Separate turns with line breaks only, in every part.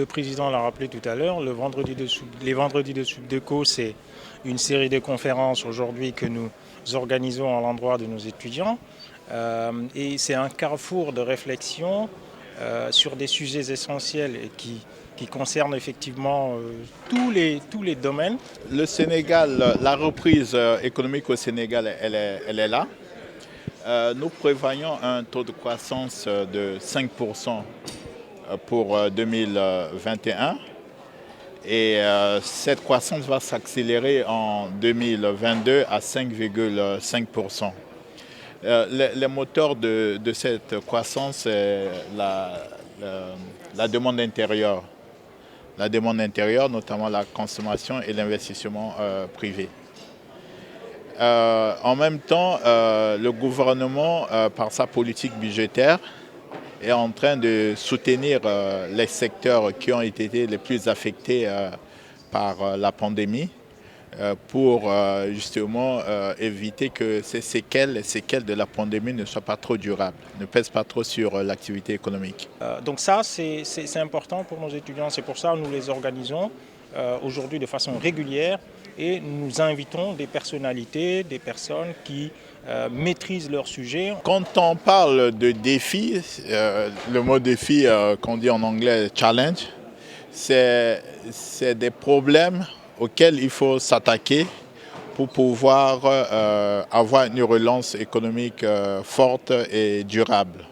le président l'a rappelé tout à l'heure, les vendredis de Subdeco, c'est une série de conférences aujourd'hui que nous organisons à l'endroit de nos étudiants. Et c'est un carrefour de réflexion sur des sujets essentiels et qui concernent effectivement tous les domaines.
Le Sénégal, la reprise économique au Sénégal, elle est là. Nous prévoyons un taux de croissance de 5% pour 2021 et cette croissance va s'accélérer en 2022 à 5,5%. Les moteurs de cette croissance, c'est la demande intérieure. La demande intérieure, notamment la consommation et l'investissement privé. En même temps, le gouvernement, par sa politique budgétaire, est en train de soutenir les secteurs qui ont été les plus affectés par la pandémie pour justement éviter que les séquelles de la pandémie ne soient pas trop durables, ne pèsent pas trop sur l'activité économique.
Donc ça, c'est important pour nos étudiants. C'est pour ça que nous les organisons aujourd'hui de façon régulière et nous invitons des personnalités, des personnes qui maîtrisent leur sujet.
Quand on parle de défi, le mot défi qu'on dit en anglais challenge, c'est des problèmes auxquels il faut s'attaquer pour pouvoir avoir une relance économique forte et durable.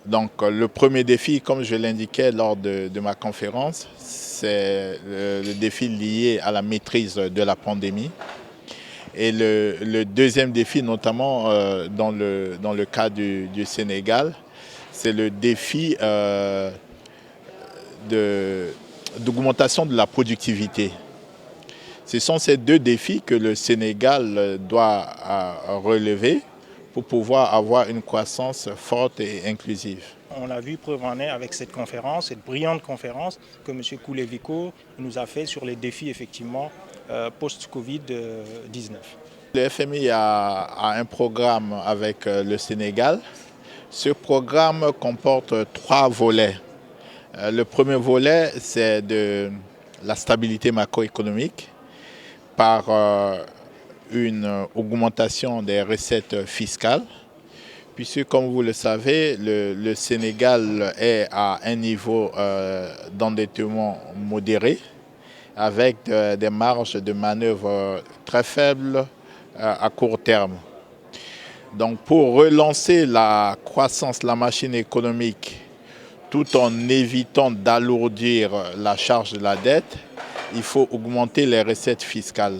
Donc le premier défi, comme je l'indiquais lors de ma conférence, c'est le défi lié à la maîtrise de la pandémie. Et le deuxième défi, notamment dans le cas du Sénégal, c'est le défi d'augmentation de la productivité. Ce sont ces deux défis que le Sénégal doit relever pour pouvoir avoir une croissance forte et inclusive.
On a vu preuve en est avec cette conférence, cette brillante conférence que M. Koulevico nous a fait sur les défis effectivement post-Covid-19.
Le FMI a un programme avec le Sénégal. Ce programme comporte 3 volets. Le premier volet, c'est de la stabilité macroéconomique par une augmentation des recettes fiscales, puisque comme vous le savez, le Sénégal est à un niveau d'endettement modéré, avec des marges de manœuvre très faibles à court terme. Donc pour relancer la croissance, la machine économique, tout en évitant d'alourdir la charge de la dette, il faut augmenter les recettes fiscales.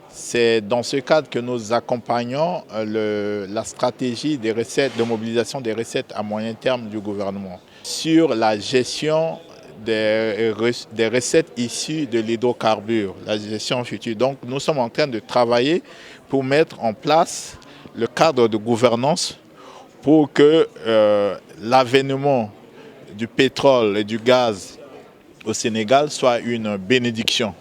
C'est dans ce cadre que nous accompagnons la stratégie des recettes, de mobilisation des recettes à moyen terme du gouvernement sur la gestion des recettes issues de l'hydrocarbure, la gestion future. Donc nous sommes en train de travailler pour mettre en place le cadre de gouvernance pour que l'avènement du pétrole et du gaz au Sénégal soit une bénédiction.